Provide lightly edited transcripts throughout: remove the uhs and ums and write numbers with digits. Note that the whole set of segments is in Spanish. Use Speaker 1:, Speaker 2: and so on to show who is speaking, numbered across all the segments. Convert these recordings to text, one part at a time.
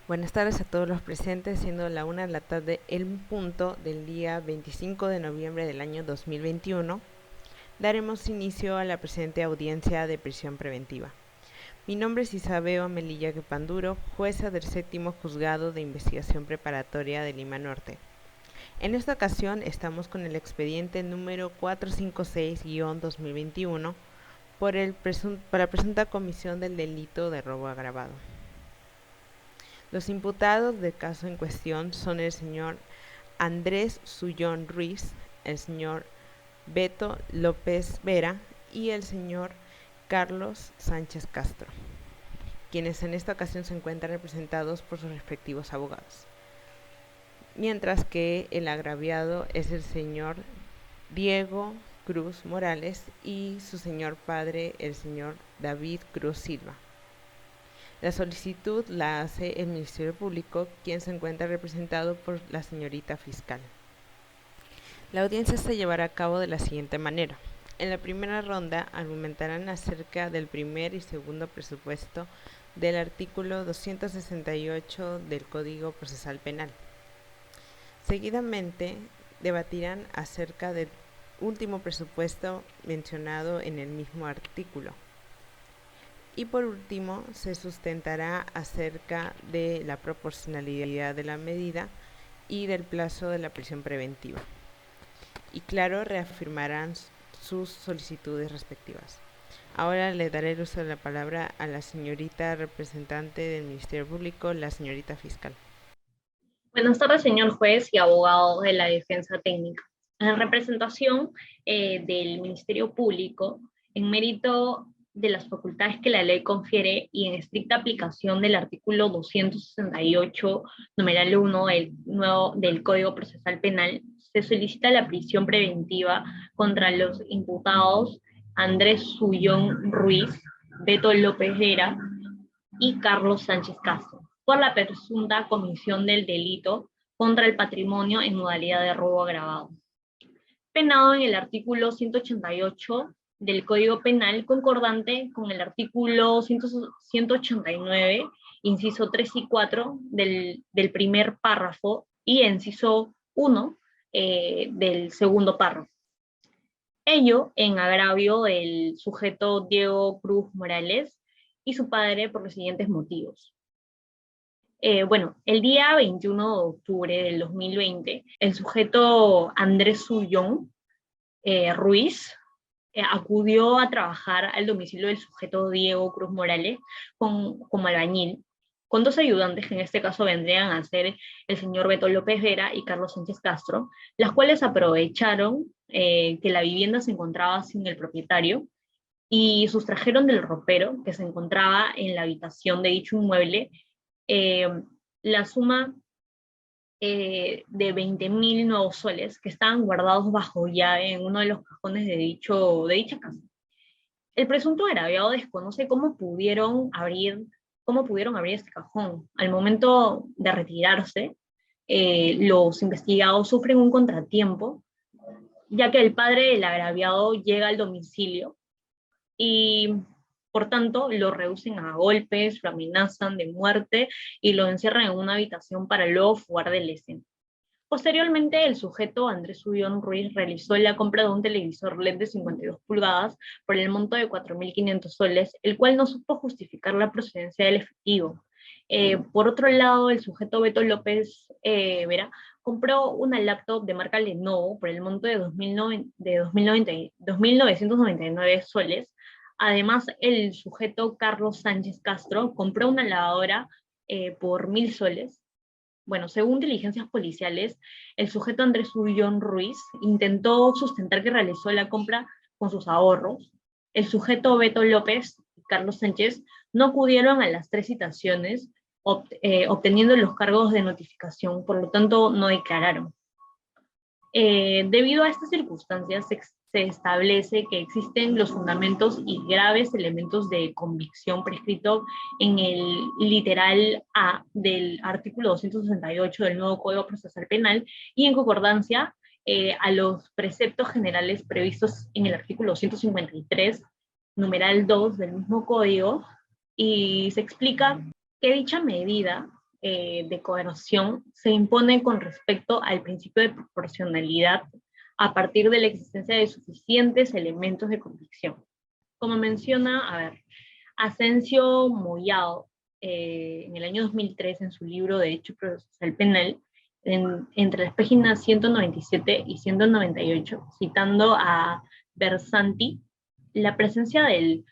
Speaker 1: Buenas tardes a todos los presentes, siendo la 1 de la tarde el punto del día 25 de noviembre del año 2021, daremos inicio a la presente audiencia de prisión preventiva. Mi nombre es Isabeo Melilla Quepanduro, jueza del séptimo juzgado de investigación preparatoria de Lima Norte. En esta ocasión estamos con el expediente número 456-2021 por la presunta comisión del delito de robo agravado. Los imputados del caso en cuestión son el señor Andrés Sullón Ruiz, el señor Beto López Vera y el señor Carlos Sánchez Castro, quienes en esta ocasión se encuentran representados por sus respectivos abogados. Mientras que el agraviado es el señor Diego Cruz Morales y su señor padre, el señor David Cruz Silva. La solicitud la hace el Ministerio Público, quien se encuentra representado por la señorita fiscal. La audiencia se llevará a cabo de la siguiente manera. En la primera ronda argumentarán acerca del primer y segundo presupuesto del artículo 268 del Código Procesal Penal. Seguidamente debatirán acerca del último presupuesto mencionado en el mismo artículo. Y por último, se sustentará acerca de la proporcionalidad de la medida y del plazo de la prisión preventiva. Y claro, reafirmarán sus solicitudes respectivas. Ahora le daré el uso de la palabra a la señorita representante del Ministerio Público, la señorita fiscal.
Speaker 2: Buenas tardes, señor juez y abogado de la defensa técnica. En representación del Ministerio Público, en mérito de las facultades que la ley confiere y en estricta aplicación del artículo 268, numeral 1 del Código Procesal Penal, se solicita la prisión preventiva contra los imputados Andrés Sullón Ruiz, Beto López Vera y Carlos Sánchez Castro, por la presunta comisión del delito contra el patrimonio en modalidad de robo agravado, penado en el artículo 188 del Código Penal, concordante con el artículo 189, inciso 3 y 4 del primer párrafo y inciso 1 del segundo párrafo. Ello en agravio del sujeto Diego Cruz Morales y su padre por los siguientes motivos. El día 21 de octubre del 2020, el sujeto Andrés Sullón Ruiz acudió a trabajar al domicilio del sujeto Diego Cruz Morales como albañil, con dos ayudantes que en este caso vendrían a ser el señor Beto López Vera y Carlos Sánchez Castro, las cuales aprovecharon que la vivienda se encontraba sin el propietario y sustrajeron del ropero que se encontraba en la habitación de dicho inmueble eh, la suma de 20.000 nuevos soles que estaban guardados bajo llave en uno de los cajones de dicha casa. El presunto agraviado desconoce cómo pudieron abrir este cajón. Al momento de retirarse, los investigados sufren un contratiempo, ya que el padre del agraviado llega al domicilio y por tanto lo reducen a golpes, lo amenazan de muerte y lo encierran en una habitación para luego fugar de la escena. Posteriormente, el sujeto Andrés Sullón Ruiz realizó la compra de un televisor LED de 52 pulgadas por el monto de 4.500 soles, el cual no supo justificar la procedencia del efectivo. Por otro lado, el sujeto Beto López Vera compró una laptop de marca Lenovo por el monto de 2.999 soles. Además, el sujeto Carlos Sánchez Castro compró una lavadora por 1.000 soles. Bueno, según diligencias policiales, el sujeto Andrés Sullón Ruiz intentó sustentar que realizó la compra con sus ahorros. El sujeto Beto López y Carlos Sánchez no acudieron a las tres citaciones, obteniendo los cargos de notificación, por lo tanto no declararon. Debido a estas circunstancias, se establece que existen los fundamentos y graves elementos de convicción prescrito en el literal A del artículo 268 del nuevo Código Procesal Penal y en concordancia a los preceptos generales previstos en el artículo 153, numeral 2 del mismo código, y se explica que dicha medida de coerción se impone con respecto al principio de proporcionalidad a partir de la existencia de suficientes elementos de convicción. Como menciona, Asensio Moyao, en el año 2003, en su libro de Derecho Procesal Penal, entre las páginas 197 y 198, citando a Bersanti, la presencia del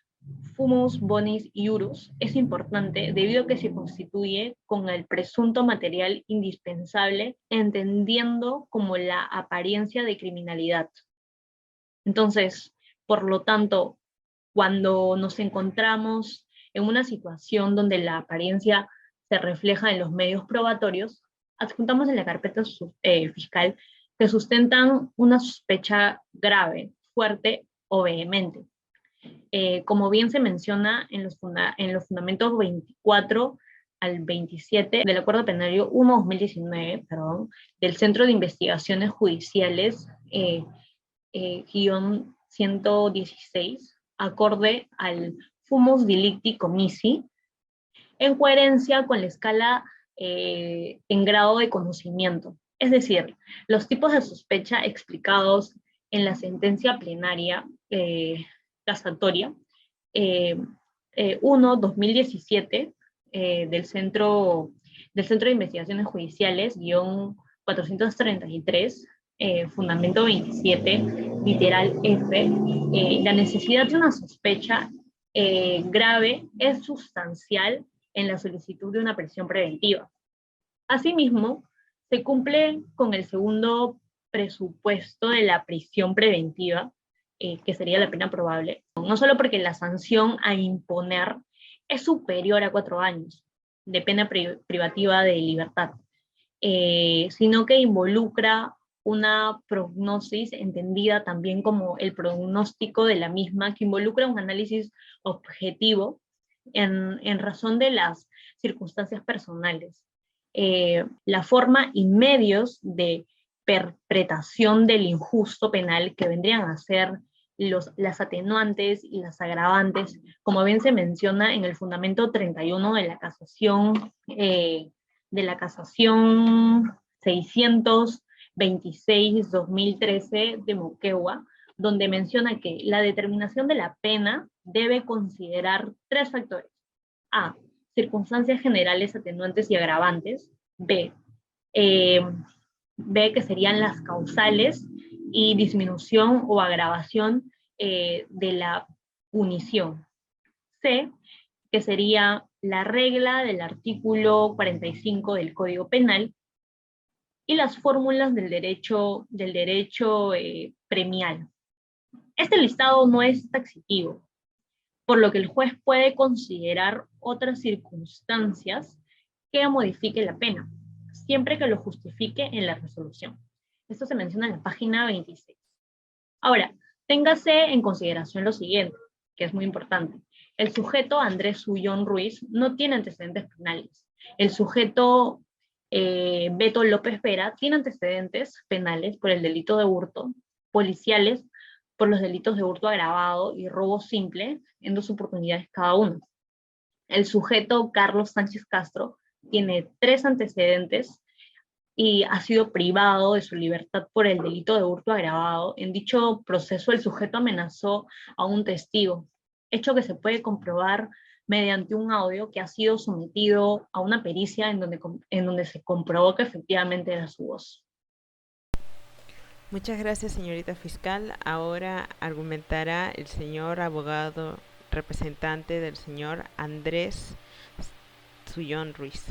Speaker 2: fumus bonis iurus es importante debido a que se constituye con el presunto material indispensable, entendiendo como la apariencia de criminalidad. Entonces, por lo tanto, cuando nos encontramos en una situación donde la apariencia se refleja en los medios probatorios, adjuntamos en la carpeta fiscal que sustentan una sospecha grave, fuerte o vehemente. Como bien se menciona en los fundamentos 24 al 27 del Acuerdo Penario 1-2019, del Centro de Investigaciones Judiciales, guión 116, acorde al fumus delicti commisi, en coherencia con la escala en grado de conocimiento. Es decir, los tipos de sospecha explicados en la sentencia plenaria casatoria 1-2017 del Centro de Investigaciones Judiciales, guión 433, fundamento 27, literal F, la necesidad de una sospecha grave es sustancial en la solicitud de una prisión preventiva. Asimismo, se cumple con el segundo presupuesto de la prisión preventiva, que sería la pena probable, no solo porque la sanción a imponer es superior a 4 años de pena privativa de libertad, sino que involucra una prognosis entendida también como el pronóstico de la misma, que involucra un análisis objetivo en razón de las circunstancias personales. La forma y medios de perpetración del injusto penal, que vendrían a ser las atenuantes y las agravantes, como bien se menciona en el fundamento 31 de la casación 626-2013 de Moquegua, donde menciona que la determinación de la pena debe considerar 3 factores. A, circunstancias generales atenuantes y agravantes. B, que serían las causales y disminución o agravación de la punición. C, que sería la regla del artículo 45 del Código Penal, y las fórmulas del derecho premial. Este listado no es taxativo, por lo que el juez puede considerar otras circunstancias que modifiquen la pena, siempre que lo justifique en la resolución. Esto se menciona en la página 26. Ahora, téngase en consideración lo siguiente, que es muy importante. El sujeto Andrés Sullón Ruiz no tiene antecedentes penales. El sujeto Beto López Vera tiene antecedentes penales por el delito de hurto, policiales por los delitos de hurto agravado y robo simple, en 2 oportunidades cada uno. El sujeto Carlos Sánchez Castro tiene 3 antecedentes y ha sido privado de su libertad por el delito de hurto agravado. En dicho proceso, el sujeto amenazó a un testigo, hecho que se puede comprobar mediante un audio que ha sido sometido a una pericia en donde se comprobó que efectivamente era su voz.
Speaker 1: Muchas gracias, señorita fiscal. Ahora argumentará el señor abogado representante del señor Andrés Sullón Ruiz.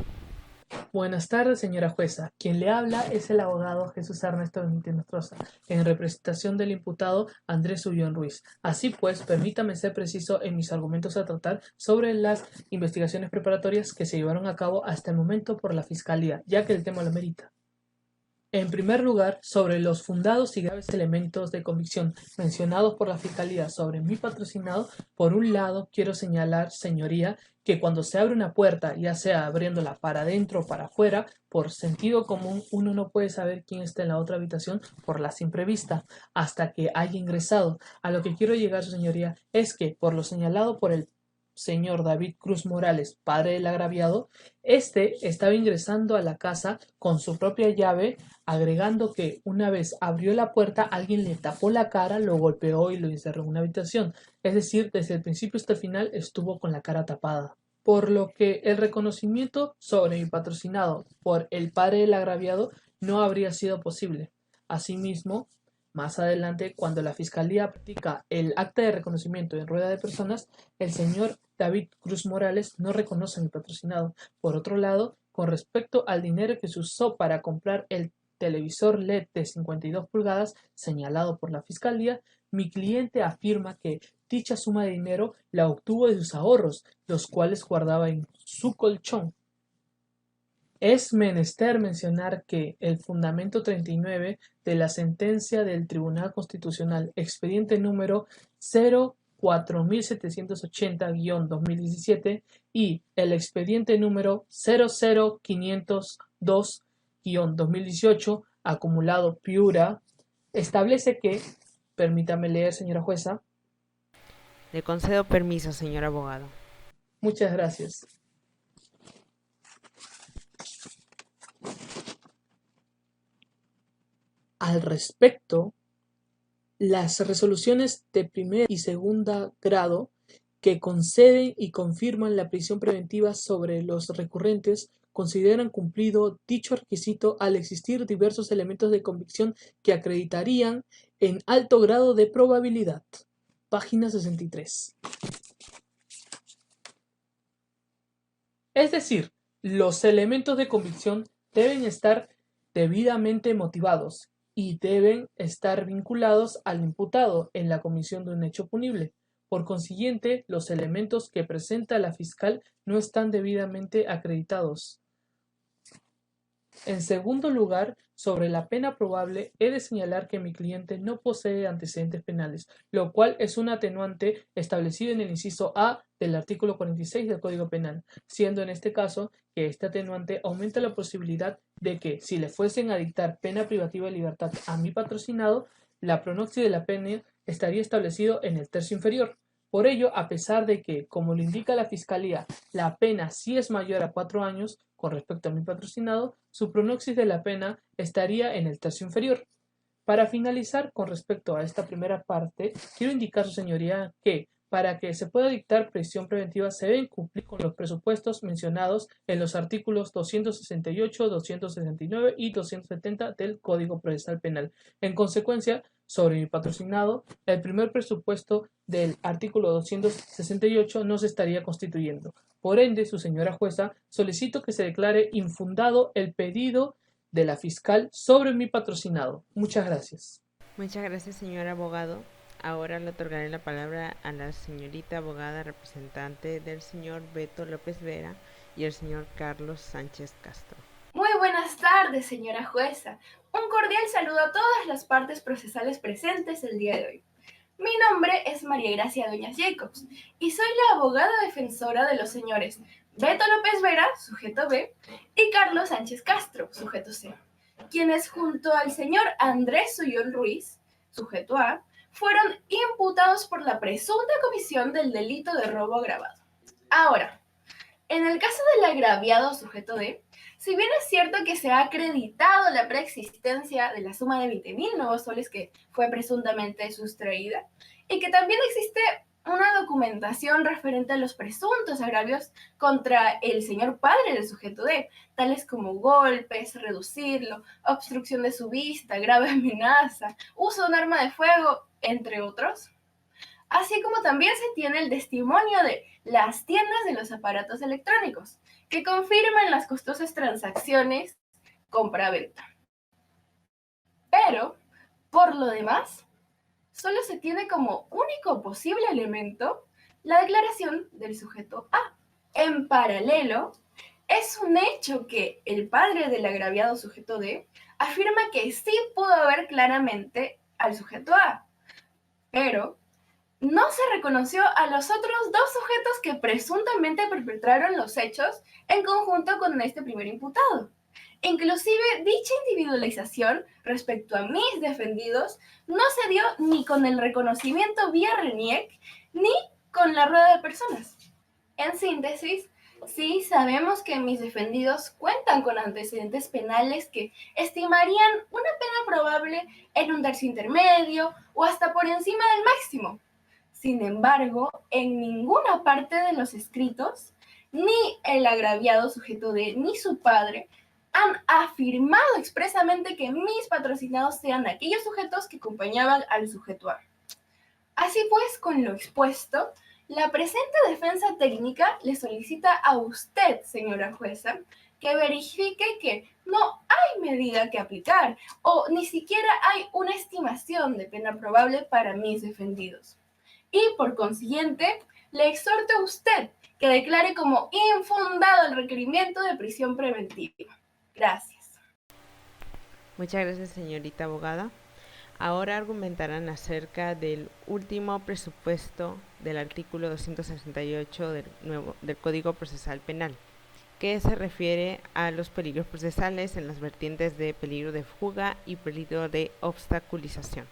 Speaker 3: Buenas tardes, señora jueza. Quien le habla es el abogado Jesús Ernesto Benítez Nostroza, en representación del imputado Andrés Sullón Ruiz. Así pues, permítame ser preciso en mis argumentos a tratar sobre las investigaciones preparatorias que se llevaron a cabo hasta el momento por la Fiscalía, ya que el tema lo merita. En primer lugar, sobre los fundados y graves elementos de convicción mencionados por la Fiscalía sobre mi patrocinado, por un lado quiero señalar, señoría, que cuando se abre una puerta, ya sea abriéndola para adentro o para afuera, por sentido común uno no puede saber quién está en la otra habitación por la simple vista, hasta que haya ingresado. A lo que quiero llegar, su señoría, es que por lo señalado por el señor David Cruz Morales, padre del agraviado, este estaba ingresando a la casa con su propia llave, agregando que una vez abrió la puerta, alguien le tapó la cara, lo golpeó y lo encerró en una habitación. Es decir, desde el principio hasta el final estuvo con la cara tapada. Por lo que el reconocimiento sobre mi patrocinado por el padre del agraviado no habría sido posible. Asimismo, más adelante, cuando la Fiscalía practica el acta de reconocimiento en rueda de personas, el señor David Cruz Morales no reconoce a mi patrocinado. Por otro lado, con respecto al dinero que se usó para comprar el televisor LED de 52 pulgadas señalado por la Fiscalía, mi cliente afirma que dicha suma de dinero la obtuvo de sus ahorros, los cuales guardaba en su colchón. Es menester mencionar que el fundamento 39 de la sentencia del Tribunal Constitucional, expediente número 04780-2017 y el expediente número 00502-2018, acumulado Piura, establece que, permítame leer, señora jueza.
Speaker 1: Le concedo permiso, señor abogado.
Speaker 3: Muchas gracias. Al respecto, las resoluciones de primer y segundo grado que conceden y confirman la prisión preventiva sobre los recurrentes consideran cumplido dicho requisito al existir diversos elementos de convicción que acreditarían en alto grado de probabilidad. Página 63. Es decir, los elementos de convicción deben estar debidamente motivados y deben estar vinculados al imputado en la comisión de un hecho punible. Por consiguiente, los elementos que presenta la fiscal no están debidamente acreditados. En segundo lugar, sobre la pena probable, he de señalar que mi cliente no posee antecedentes penales, lo cual es un atenuante establecido en el inciso A del artículo 46 del Código Penal, siendo en este caso que este atenuante aumenta la posibilidad de que, si le fuesen a dictar pena privativa de libertad a mi patrocinado, la pronoxis de la pena estaría establecido en el tercio inferior. Por ello, a pesar de que, como lo indica la Fiscalía, la pena sí es mayor a 4 años con respecto a mi patrocinado, su pronoxis de la pena estaría en el tercio inferior. Para finalizar, con respecto a esta primera parte, quiero indicar, su señoría, que para que se pueda dictar prisión preventiva se deben cumplir con los presupuestos mencionados en los artículos 268, 269 y 270 del Código Procesal Penal. En consecuencia, sobre mi patrocinado, el primer presupuesto del artículo 268 no se estaría constituyendo. Por ende, su señora jueza, solicito que se declare infundado el pedido de la fiscal sobre mi patrocinado. Muchas gracias.
Speaker 1: Muchas gracias, señor abogado. Ahora le otorgaré la palabra a la señorita abogada representante del señor Beto López Vera y el señor Carlos Sánchez Castro.
Speaker 4: Muy buenas tardes, señora jueza. Un cordial saludo a todas las partes procesales presentes el día de hoy. Mi nombre es María Gracia Dueñas Jacobs y soy la abogada defensora de los señores Beto López Vera, sujeto B, y Carlos Sánchez Castro, sujeto C, quienes junto al señor Andrés Sullón Ruiz, sujeto A, fueron imputados por la presunta comisión del delito de robo agravado. Ahora, en el caso del agraviado sujeto D, si bien es cierto que se ha acreditado la preexistencia de la suma de 20.000 nuevos soles que fue presuntamente sustraída, y que también existe una documentación referente a los presuntos agravios contra el señor padre del sujeto D, tales como golpes, reducirlo, obstrucción de su vista, grave amenaza, uso de un arma de fuego, entre otros. Así como también se tiene el testimonio de las tiendas de los aparatos electrónicos, que confirman las costosas transacciones compra-venta. Pero, por lo demás, solo se tiene como único posible elemento la declaración del sujeto A. En paralelo, es un hecho que el padre del agraviado sujeto D afirma que sí pudo ver claramente al sujeto A, pero no se reconoció a los otros dos sujetos que presuntamente perpetraron los hechos en conjunto con este primer imputado. Inclusive, dicha individualización respecto a mis defendidos no se dio ni con el reconocimiento vía RENIEC ni con la rueda de personas. En síntesis, sí sabemos que mis defendidos cuentan con antecedentes penales que estimarían una pena probable en un tercio intermedio o hasta por encima del máximo. Sin embargo, en ninguna parte de los escritos, ni el agraviado sujeto ni su padre han afirmado expresamente que mis patrocinados sean aquellos sujetos que acompañaban al sujeto A. Así pues, con lo expuesto, la presente defensa técnica le solicita a usted, señora jueza, que verifique que no hay medida que aplicar o ni siquiera hay una estimación de pena probable para mis defendidos. Y por consiguiente, le exhorto a usted que declare como infundado el requerimiento de prisión preventiva. Gracias.
Speaker 1: Muchas gracias, señorita abogada. Ahora argumentarán acerca del último presupuesto del artículo 268 del Código Procesal Penal, que se refiere a los peligros procesales en las vertientes de peligro de fuga y peligro de obstaculización.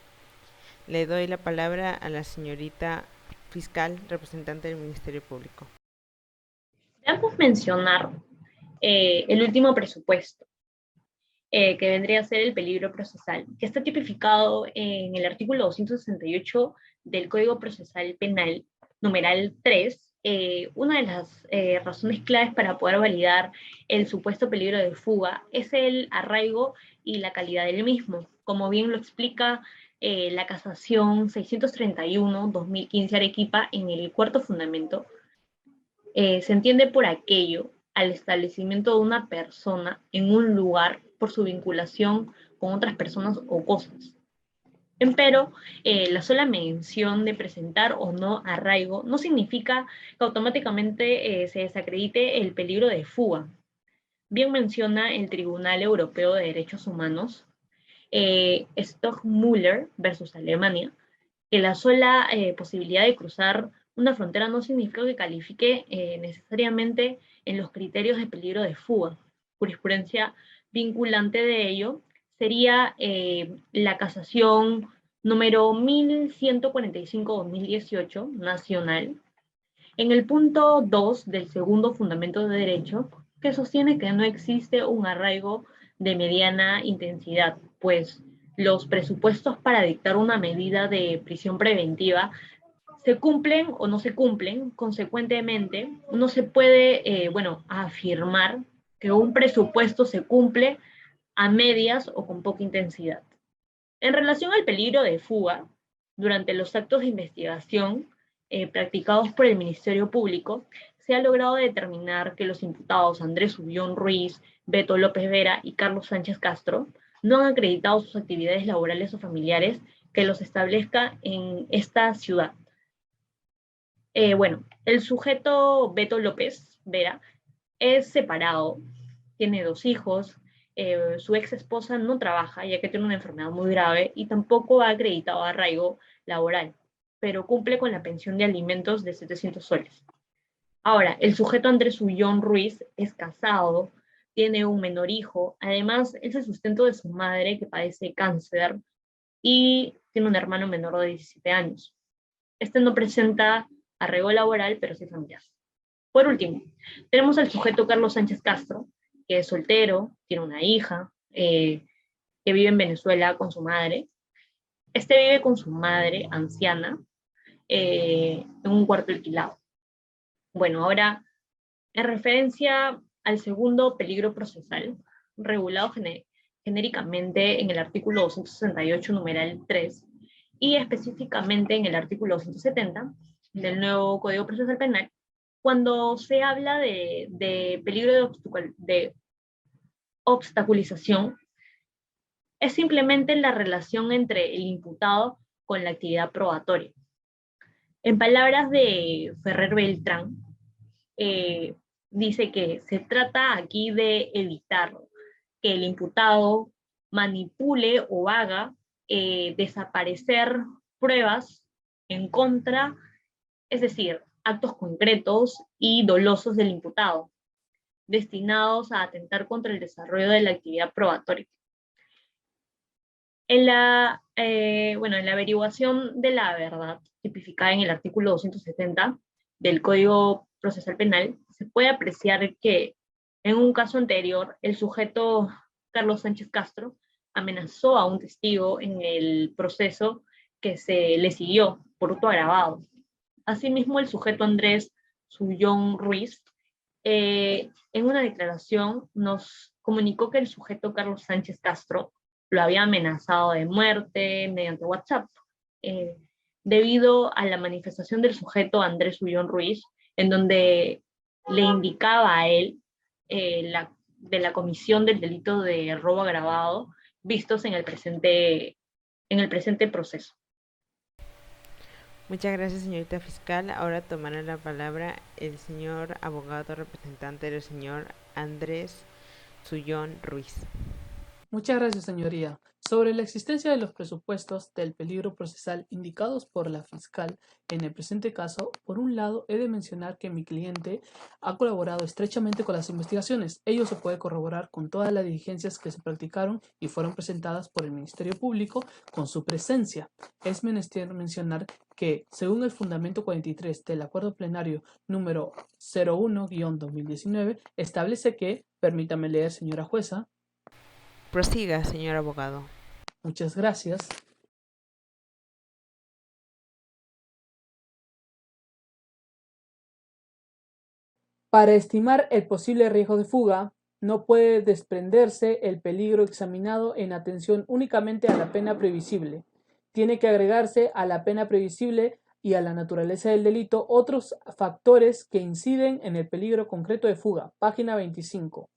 Speaker 1: Le doy la palabra a la señorita fiscal, representante del Ministerio Público.
Speaker 2: Debemos mencionar el último presupuesto, que vendría a ser el peligro procesal, que está tipificado en el artículo 268 del Código Procesal Penal, numeral 3. Una de las razones claves para poder validar el supuesto peligro de fuga es el arraigo y la calidad del mismo, como bien lo explica la casación 631-2015 Arequipa en el cuarto fundamento. Se entiende por aquello al establecimiento de una persona en un lugar por su vinculación con otras personas o cosas. Empero, la sola mención de presentar o no arraigo no significa que automáticamente se desacredite el peligro de fuga. Bien menciona el Tribunal Europeo de Derechos Humanos, Stockmüller versus Alemania, que la sola posibilidad de cruzar una frontera no significa que califique necesariamente en los criterios de peligro de fuga. Jurisprudencia vinculante de ello sería la casación número 1145-2018 nacional, en el punto 2 del segundo fundamento de derecho, que sostiene que no existe un arraigo de mediana intensidad, pues los presupuestos para dictar una medida de prisión preventiva se cumplen o no se cumplen. Consecuentemente, no se puede, afirmar que un presupuesto se cumple a medias o con poca intensidad. En relación al peligro de fuga, durante los actos de investigación practicados por el Ministerio Público, se ha logrado determinar que los imputados Andrés Ulloa Ruiz, Beto López Vera y Carlos Sánchez Castro no han acreditado sus actividades laborales o familiares que los establezca en esta ciudad. El sujeto Beto López Vera es separado, tiene 2 hijos, su ex esposa no trabaja ya que tiene una enfermedad muy grave y tampoco ha acreditado arraigo laboral, pero cumple con la pensión de alimentos de 700 soles. Ahora, el sujeto Andrés Ulloa Ruiz es casado, tiene un menor hijo, además es el sustento de su madre que padece cáncer y tiene un hermano menor de 17 años. Este no presenta arraigo laboral, pero sí familiar. Por último, tenemos al sujeto Carlos Sánchez Castro, que es soltero, tiene una hija, que vive en Venezuela con su madre. Este vive con su madre anciana en un cuarto alquilado. Bueno, ahora, en referencia al segundo peligro procesal, regulado genéricamente en el artículo 268, numeral 3, y específicamente en el artículo 270 del nuevo Código Procesal Penal, cuando se habla de peligro de obstaculización, es simplemente la relación entre el imputado con la actividad probatoria. En palabras de Ferrer Beltrán, dice que se trata aquí de evitar que el imputado manipule o haga desaparecer pruebas en contra, es decir, actos concretos y dolosos del imputado, destinados a atentar contra el desarrollo de la actividad probatoria. En la averiguación de la verdad, tipificada en el artículo 270 del Código procesal penal, se puede apreciar que en un caso anterior el sujeto Carlos Sánchez Castro amenazó a un testigo en el proceso que se le siguió por hurto agravado. Asimismo, el sujeto Andrés Sullón Ruiz, en una declaración, nos comunicó que el sujeto Carlos Sánchez Castro lo había amenazado de muerte mediante WhatsApp, eh, debido a la manifestación del sujeto Andrés Sullón Ruiz, en donde le indicaba a él de la comisión del delito de robo agravado vistos en el presente proceso.
Speaker 1: Muchas gracias, señorita fiscal. Ahora tomará la palabra el señor abogado representante del señor Andrés Sullón Ruiz.
Speaker 3: Muchas gracias, señoría. Sobre la existencia de los presupuestos del peligro procesal indicados por la fiscal en el presente caso, por un lado, he de mencionar que mi cliente ha colaborado estrechamente con las investigaciones. Ello se puede corroborar con todas las diligencias que se practicaron y fueron presentadas por el Ministerio Público con su presencia. Es menester mencionar que, según el Fundamento 43 del Acuerdo Plenario número 01-2019, establece que, permítame leer, señora jueza.
Speaker 1: Prosiga, señor abogado.
Speaker 3: Muchas gracias. Para estimar el posible riesgo de fuga, no puede desprenderse el peligro examinado en atención únicamente a la pena previsible. Tiene que agregarse a la pena previsible y a la naturaleza del delito otros factores que inciden en el peligro concreto de fuga. Página 25.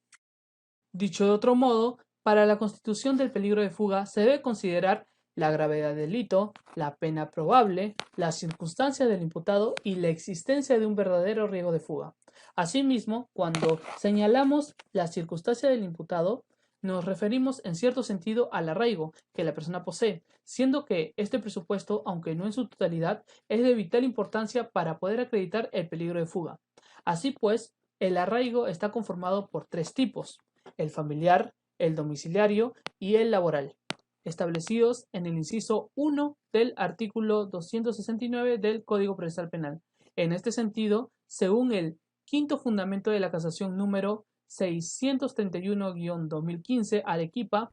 Speaker 3: Dicho de otro modo, para la constitución del peligro de fuga se debe considerar la gravedad del delito, la pena probable, las circunstancias del imputado y la existencia de un verdadero riesgo de fuga. Asimismo, cuando señalamos la circunstancia del imputado, nos referimos en cierto sentido al arraigo que la persona posee, siendo que este presupuesto, aunque no en su totalidad, es de vital importancia para poder acreditar el peligro de fuga. Así pues, el arraigo está conformado por tres tipos: el familiar, el domiciliario y el laboral, establecidos en el inciso 1 del artículo 269 del Código Procesal Penal. En este sentido, según el quinto fundamento de la casación número 631-2015 Arequipa,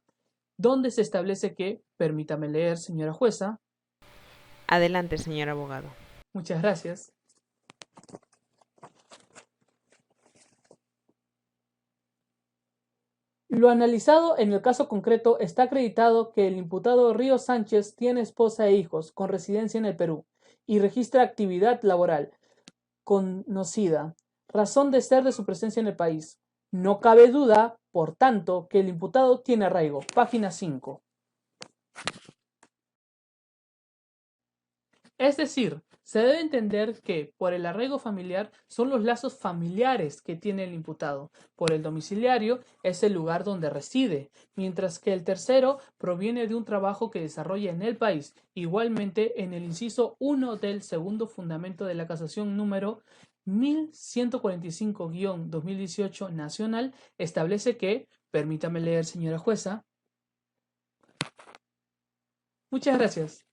Speaker 3: donde se establece que, permítame leer, señora jueza.
Speaker 1: Adelante, señor abogado.
Speaker 3: Muchas gracias. Lo analizado en el caso concreto está acreditado que el imputado Río Sánchez tiene esposa e hijos con residencia en el Perú y registra actividad laboral conocida, razón de ser de su presencia en el país. No cabe duda, por tanto, que el imputado tiene arraigo. Página 5. Es decir, se debe entender que por el arraigo familiar son los lazos familiares que tiene el imputado, por el domiciliario es el lugar donde reside, mientras que el tercero proviene de un trabajo que desarrolla en el país. Igualmente, en el inciso 1 del segundo fundamento de la casación número 1145-2018 nacional, establece que, permítame leer, señora jueza. Muchas gracias.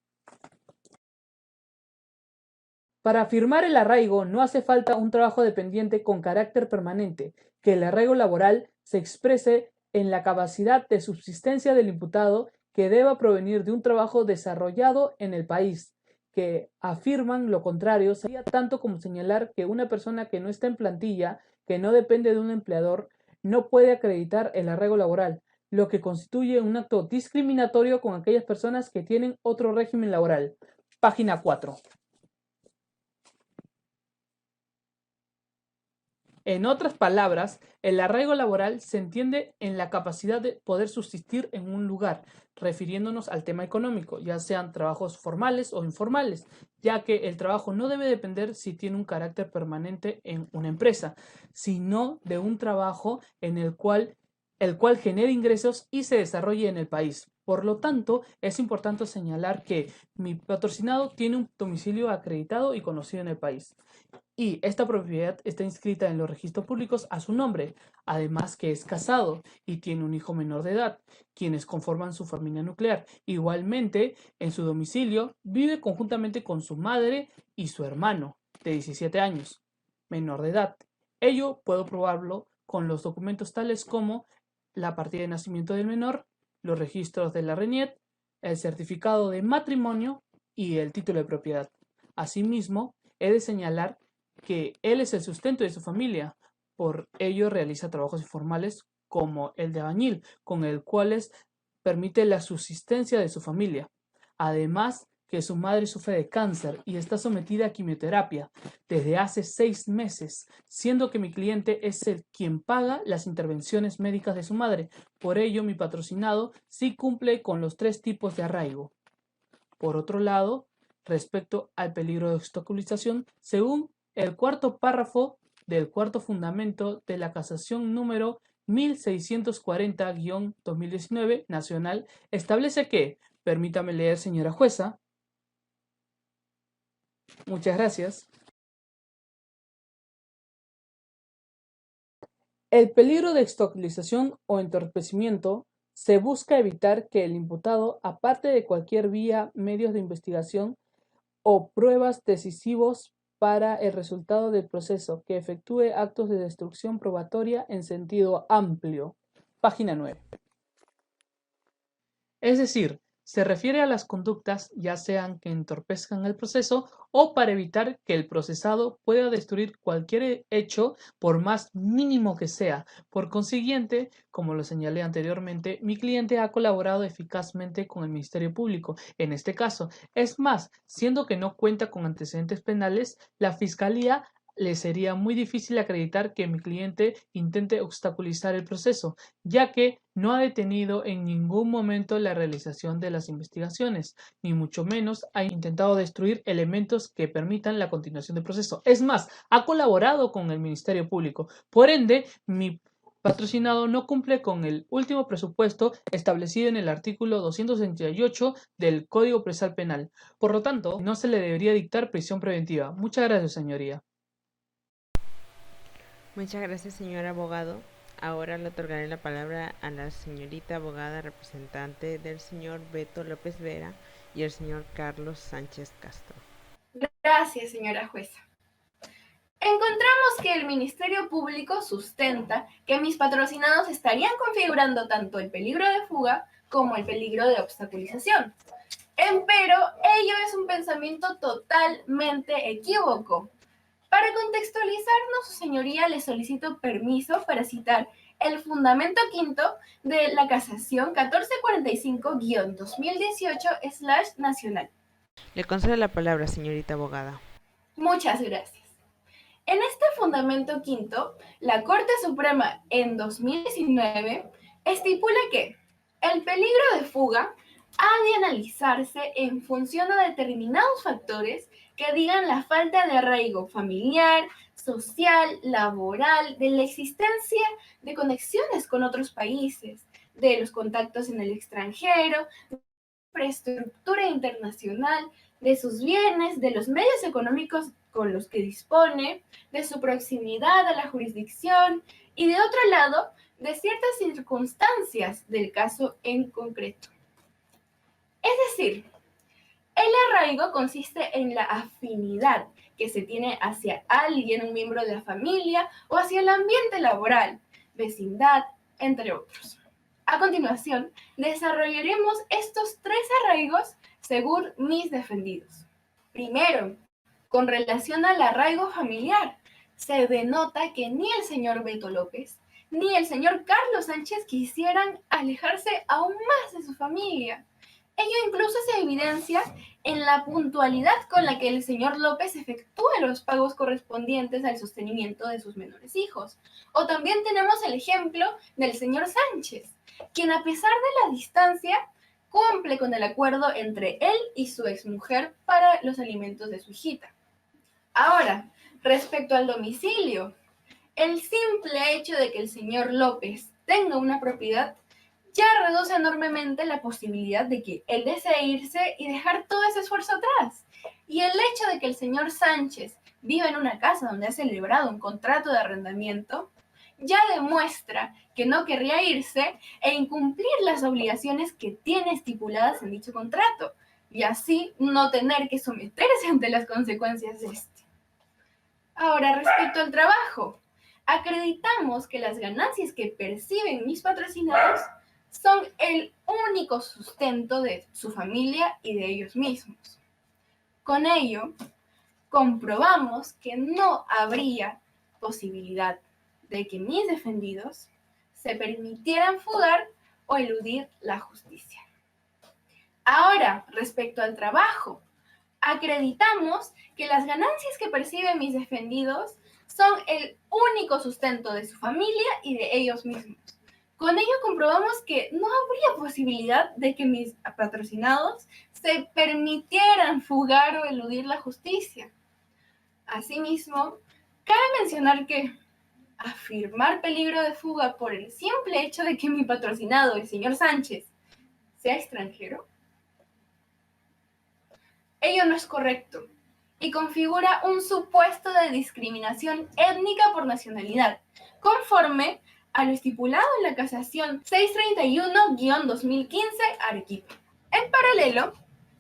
Speaker 3: Para afirmar el arraigo no hace falta un trabajo dependiente con carácter permanente, que el arraigo laboral se exprese en la capacidad de subsistencia del imputado que deba provenir de un trabajo desarrollado en el país. Que afirman lo contrario sería tanto como señalar que una persona que no está en plantilla, que no depende de un empleador, no puede acreditar el arraigo laboral, lo que constituye un acto discriminatorio con aquellas personas que tienen otro régimen laboral. Página 4. En otras palabras, el arraigo laboral se entiende en la capacidad de poder subsistir en un lugar, refiriéndonos al tema económico, ya sean trabajos formales o informales, ya que el trabajo no debe depender si tiene un carácter permanente en una empresa, sino de un trabajo en el cual genere ingresos y se desarrolle en el país. Por lo tanto, es importante señalar que mi patrocinado tiene un domicilio acreditado y conocido en el país. Y esta propiedad está inscrita en los registros públicos a su nombre, además que es casado y tiene un hijo menor de edad, quienes conforman su familia nuclear. Igualmente, en su domicilio vive conjuntamente con su madre y su hermano, de 17 años. menor de edad. Ello puedo probarlo con los documentos tales como la partida de nacimiento del menor, los registros de la RENIET, el certificado de matrimonio y el título de propiedad. Asimismo, he de señalar que él es el sustento de su familia, por ello realiza trabajos informales como el de albañil, con el cual permite la subsistencia de su familia. Además, que su madre sufre de cáncer y está sometida a quimioterapia desde hace 6 meses, siendo que mi cliente es el quien paga las intervenciones médicas de su madre. Por ello, mi patrocinado sí cumple con los 3 tipos de arraigo. Por otro lado, respecto al peligro de obstaculización, según el cuarto párrafo del cuarto fundamento de la casación número 1640-2019 nacional, establece que, permítame leer, señora jueza. Muchas gracias. El peligro de obstaculización o entorpecimiento se busca evitar que el imputado, aparte de cualquier vía, medios de investigación o pruebas decisivos para el resultado del proceso, que efectúe actos de destrucción probatoria en sentido amplio. Página 9. Es decir, se refiere a las conductas ya sean que entorpezcan el proceso o para evitar que el procesado pueda destruir cualquier hecho por más mínimo que sea. Por consiguiente, como lo señalé anteriormente, mi cliente ha colaborado eficazmente con el Ministerio Público en este caso. Es más, siendo que no cuenta con antecedentes penales, la Fiscalía le sería muy difícil acreditar que mi cliente intente obstaculizar el proceso, ya que no ha detenido en ningún momento la realización de las investigaciones, ni mucho menos ha intentado destruir elementos que permitan la continuación del proceso. Es más, ha colaborado con el Ministerio Público. Por ende, mi patrocinado no cumple con el último presupuesto establecido en el artículo 268 del Código Procesal Penal. Por lo tanto, no se le debería dictar prisión preventiva. Muchas gracias, señoría.
Speaker 1: Muchas gracias, señor abogado. Ahora le otorgaré la palabra a la señorita abogada representante del señor Beto López Vera y el señor Carlos Sánchez Castro.
Speaker 4: Gracias, señora jueza. Encontramos que el Ministerio Público sustenta que mis patrocinados estarían configurando tanto el peligro de fuga como el peligro de obstaculización. Empero, ello es un pensamiento totalmente equívoco. Para contextualizarnos, su señoría, le solicito permiso para citar el fundamento quinto de la casación 1445-2018/nacional.
Speaker 1: Le concedo la palabra, señorita abogada.
Speaker 4: Muchas gracias. En este fundamento quinto, la Corte Suprema en 2019 estipula que el peligro de fuga ha de analizarse en función a determinados factores que digan la falta de arraigo familiar, social, laboral, de la existencia de conexiones con otros países, de los contactos en el extranjero, de la infraestructura internacional, de sus bienes, de los medios económicos con los que dispone, de su proximidad a la jurisdicción y, de otro lado, de ciertas circunstancias del caso en concreto. Es decir, el arraigo consiste en la afinidad que se tiene hacia alguien, un miembro de la familia, o hacia el ambiente laboral, vecindad, entre otros. A continuación, desarrollaremos estos 3 arraigos según mis defendidos. Primero, con relación al arraigo familiar, se denota que ni el señor Beto López ni el señor Carlos Sánchez quisieran alejarse aún más de su familia. Ello incluso se evidencia en la puntualidad con la que el señor López efectúa los pagos correspondientes al sostenimiento de sus menores hijos. O también tenemos el ejemplo del señor Sánchez, quien, a pesar de la distancia, cumple con el acuerdo entre él y su exmujer para los alimentos de su hijita. Ahora, respecto al domicilio, el simple hecho de que el señor López tenga una propiedad ya reduce enormemente la posibilidad de que él desee irse y dejar todo ese esfuerzo atrás. Y el hecho de que el señor Sánchez viva en una casa donde ha celebrado un contrato de arrendamiento ya demuestra que no querría irse e incumplir las obligaciones que tiene estipuladas en dicho contrato, y así no tener que someterse ante las consecuencias de este. Ahora, respecto al trabajo, acreditamos que las ganancias que perciben mis patrocinados son el único sustento de su familia y de ellos mismos. Con ello, comprobamos que no habría posibilidad de que mis defendidos se permitieran fugar o eludir la justicia. Ahora, respecto al trabajo, acreditamos que las ganancias que perciben mis defendidos son el único sustento de su familia y de ellos mismos. Con ello comprobamos que no habría posibilidad de que mis patrocinados se permitieran fugar o eludir la justicia. Asimismo, cabe mencionar que afirmar peligro de fuga por el simple hecho de que mi patrocinado, el señor Sánchez, sea extranjero, ello no es correcto y configura un supuesto de discriminación étnica por nacionalidad, conforme a lo estipulado en la casación 631-2015 Arequipa. En paralelo,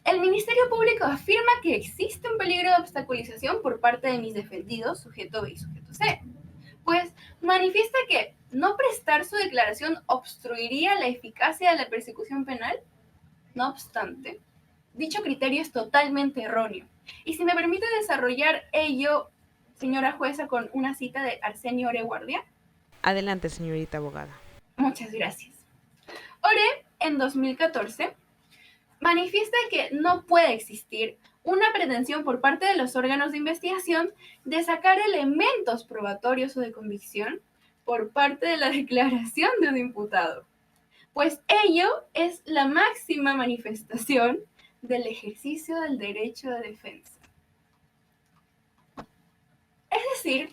Speaker 4: el Ministerio Público afirma que existe un peligro de obstaculización por parte de mis defendidos, sujeto B y sujeto C, pues manifiesta que no prestar su declaración obstruiría la eficacia de la persecución penal. No obstante, dicho criterio es totalmente erróneo. Y si me permite desarrollar ello, señora jueza, con una cita de Arsenio Ore Guardia.
Speaker 1: Adelante, señorita abogada.
Speaker 4: Muchas gracias. Ore, en 2014, manifiesta que no puede existir una pretensión por parte de los órganos de investigación de sacar elementos probatorios o de convicción por parte de la declaración de un imputado, pues ello es la máxima manifestación del ejercicio del derecho de defensa. Es decir,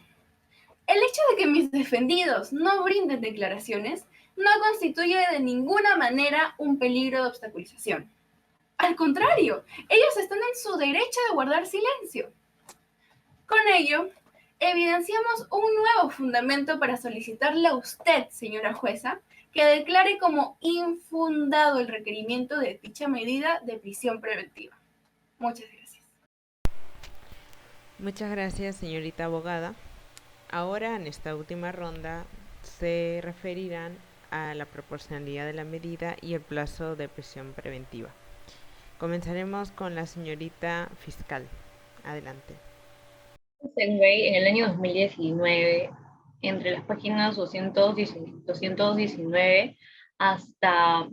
Speaker 4: el hecho de que mis defendidos no brinden declaraciones no constituye de ninguna manera un peligro de obstaculización. Al contrario, ellos están en su derecho de guardar silencio. Con ello, evidenciamos un nuevo fundamento para solicitarle a usted, señora jueza, que declare como infundado el requerimiento de dicha medida de prisión preventiva. Muchas gracias.
Speaker 1: Muchas gracias, señorita abogada. Ahora, en esta última ronda, se referirán a la proporcionalidad de la medida y el plazo de prisión preventiva. Comenzaremos con la señorita fiscal. Adelante.
Speaker 2: En el año 2019, entre las páginas 219 hasta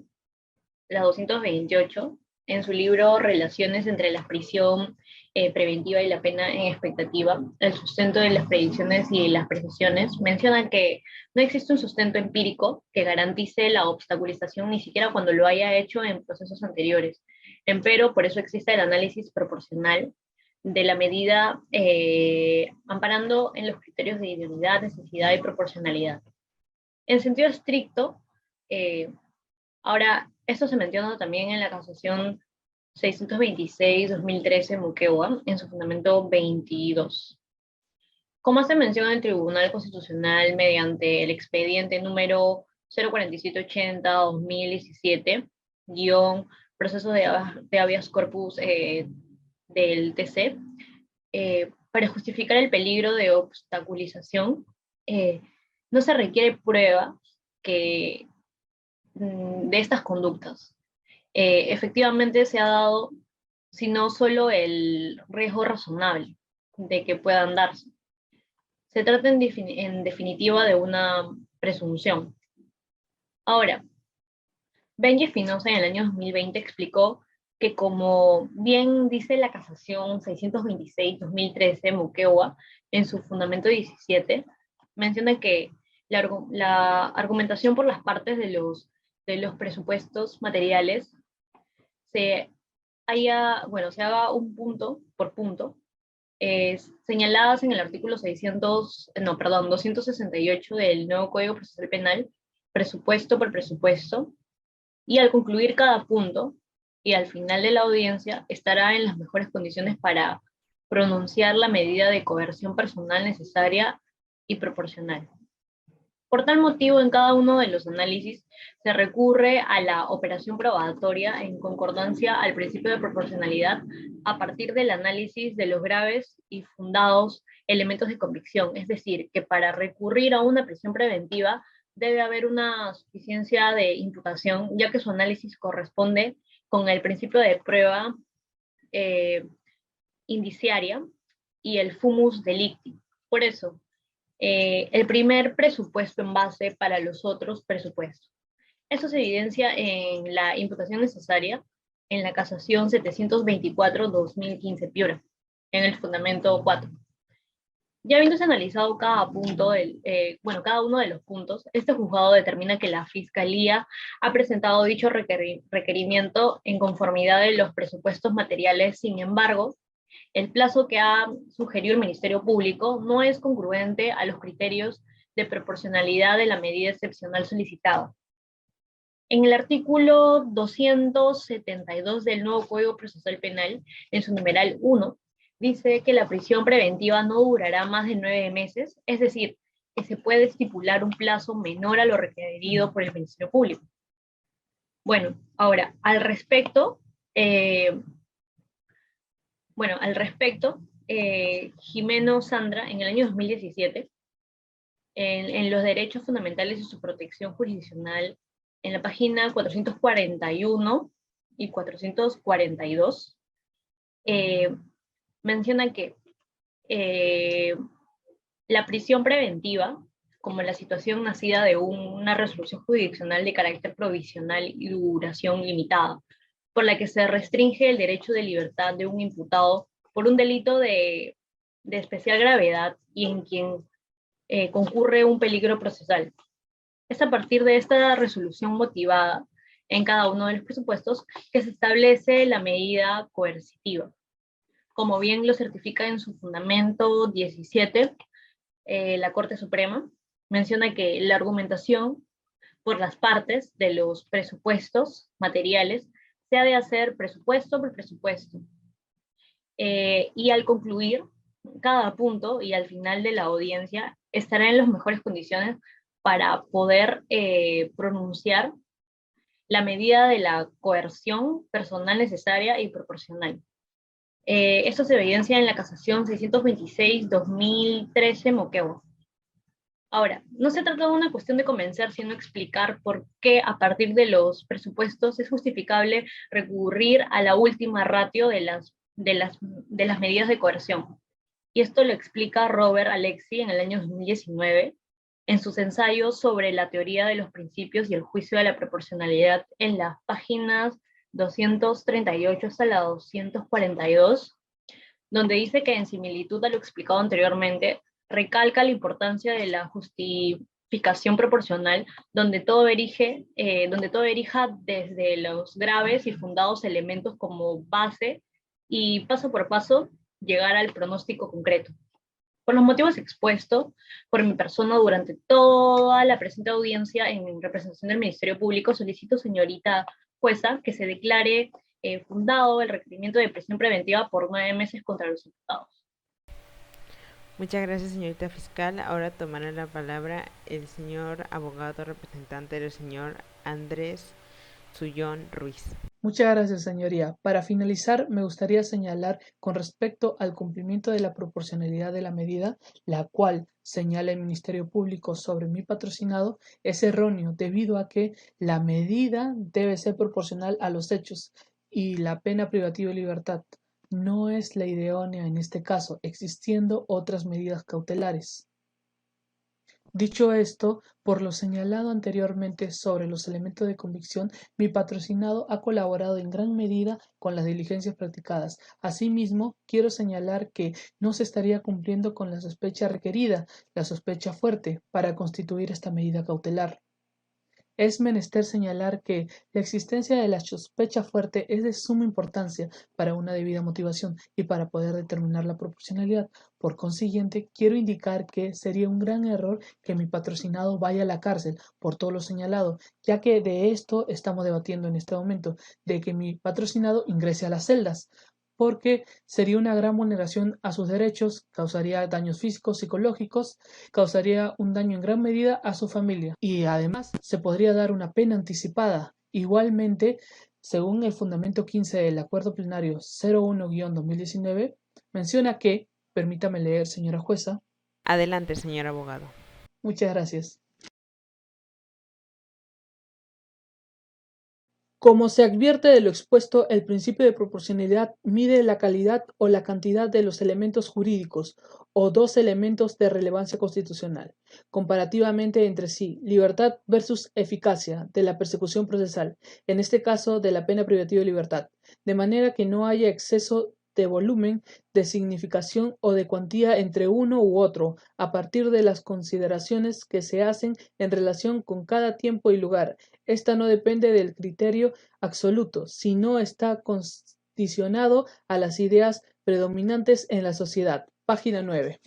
Speaker 2: la 228, en su libro Relaciones entre la prisión preventiva y la pena en expectativa, el sustento de las predicciones y las precisiones, menciona que no existe un sustento empírico que garantice la obstaculización ni siquiera cuando lo haya hecho en procesos anteriores. Empero, por eso existe el análisis proporcional de la medida amparando en los criterios de idoneidad, necesidad y proporcionalidad. En sentido estricto, ahora, esto se menciona también en la casación 626-2013 Moquegua, en su fundamento 22. Como hace mención el Tribunal Constitucional mediante el expediente número 04780-2017, proceso de habeas corpus del TC, para justificar el peligro de obstaculización, no se requiere prueba de estas conductas. Efectivamente se ha dado, sino solo el riesgo razonable de que puedan darse. Se trata en definitiva de una presunción. Ahora, Benji Espinosa en el año 2020 explicó que, como bien dice la casación 626-2013 Moquegua, en su fundamento 17, menciona que la argumentación por las partes de los presupuestos materiales se haga un punto por punto, señaladas en el artículo 268 del nuevo Código Procesal Penal, presupuesto por presupuesto, y al concluir cada punto, y al final de la audiencia, estará en las mejores condiciones para pronunciar la medida de coerción personal necesaria y proporcional. Por tal motivo, en cada uno de los análisis se recurre a la operación probatoria en concordancia al principio de proporcionalidad a partir del análisis de los graves y fundados elementos de convicción, es decir, que para recurrir a una prisión preventiva debe haber una suficiencia de imputación, ya que su análisis corresponde con el principio de prueba indiciaria y el fumus delicti. Por eso, el primer presupuesto en base para los otros presupuestos. Eso se evidencia en la imputación necesaria en la casación 724-2015 Piura, en el fundamento 4. Ya habiéndose analizado cada punto, cada uno de los puntos, este juzgado determina que la Fiscalía ha presentado dicho requerimiento en conformidad de los presupuestos materiales. Sin embargo, el plazo que ha sugerido el Ministerio Público no es congruente a los criterios de proporcionalidad de la medida excepcional solicitada. En el artículo 272 del nuevo Código Procesal Penal, en su numeral 1, dice que la prisión preventiva no durará más de 9 meses, es decir, que se puede estipular un plazo menor a lo requerido por el Ministerio Público. Bueno, ahora, al respecto, Jimeno Sandra, en el año 2017, en los derechos fundamentales y su protección jurisdiccional, en la página 441 y 442, menciona que la prisión preventiva, como la situación nacida de una resolución jurisdiccional de carácter provisional y duración limitada, por la que se restringe el derecho de libertad de un imputado por un delito de especial gravedad y en quien concurre un peligro procesal. Es a partir de esta resolución motivada en cada uno de los presupuestos que se establece la medida coercitiva. Como bien lo certifica en su fundamento 17, la Corte Suprema menciona que la argumentación por las partes de los presupuestos materiales se ha de hacer presupuesto por presupuesto. Y al concluir cada punto y al final de la audiencia estará en las mejores condiciones para poder pronunciar la medida de la coerción personal necesaria y proporcional. Esto se evidencia en la casación 626-2013 Moquegua. Ahora, no se trata de una cuestión de convencer, sino explicar por qué a partir de los presupuestos es justificable recurrir a la última ratio de las medidas de coerción. Y esto lo explica Robert Alexi en el año 2019 en sus ensayos sobre la teoría de los principios y el juicio de la proporcionalidad en las páginas 238 hasta la 242, donde dice que en similitud a lo explicado anteriormente, recalca la importancia de la justificación proporcional, donde todo erija desde los graves y fundados elementos como base y paso por paso llegar al pronóstico concreto. Por los motivos expuestos por mi persona durante toda la presente audiencia en representación del Ministerio Público, solicito, señorita jueza, que se declare fundado el requerimiento de prisión preventiva por 9 meses contra los imputados.
Speaker 1: Muchas gracias, señorita fiscal. Ahora tomará la palabra el señor abogado representante del señor Andrés Sullón Ruiz.
Speaker 3: Muchas gracias, señoría. Para finalizar, me gustaría señalar con respecto al cumplimiento de la proporcionalidad de la medida, la cual señala el Ministerio Público sobre mi patrocinado, es erróneo debido a que la medida debe ser proporcional a los hechos y la pena privativa de libertad no es la idónea en este caso, existiendo otras medidas cautelares. Dicho esto, por lo señalado anteriormente sobre los elementos de convicción, mi patrocinado ha colaborado en gran medida con las diligencias practicadas. Asimismo, quiero señalar que no se estaría cumpliendo con la sospecha requerida, la sospecha fuerte, para constituir esta medida cautelar. Es menester señalar que la existencia de la sospecha fuerte es de suma importancia para una debida motivación y para poder determinar la proporcionalidad. Por consiguiente, quiero indicar que sería un gran error que mi patrocinado vaya a la cárcel por todo lo señalado, ya que de esto estamos debatiendo en este momento, de que mi patrocinado ingrese a las celdas, porque sería una gran vulneración a sus derechos, causaría daños físicos, psicológicos, causaría un daño en gran medida a su familia y además se podría dar una pena anticipada. Igualmente, según el fundamento 15 del Acuerdo Plenario 01-2019, menciona que Permítame leer, señora jueza.
Speaker 1: Adelante, señor abogado.
Speaker 3: Muchas gracias. Como se advierte de lo expuesto, el principio de proporcionalidad mide la calidad o la cantidad de los elementos jurídicos o dos elementos de relevancia constitucional, comparativamente entre sí, libertad versus eficacia de la persecución procesal, en este caso de la pena privativa de libertad, de manera que no haya exceso de volumen, de significación o de cuantía entre uno u otro, a partir de las consideraciones que se hacen en relación con cada tiempo y lugar. Esta no depende del criterio absoluto, sino está condicionado a las ideas predominantes en la sociedad. Página 9.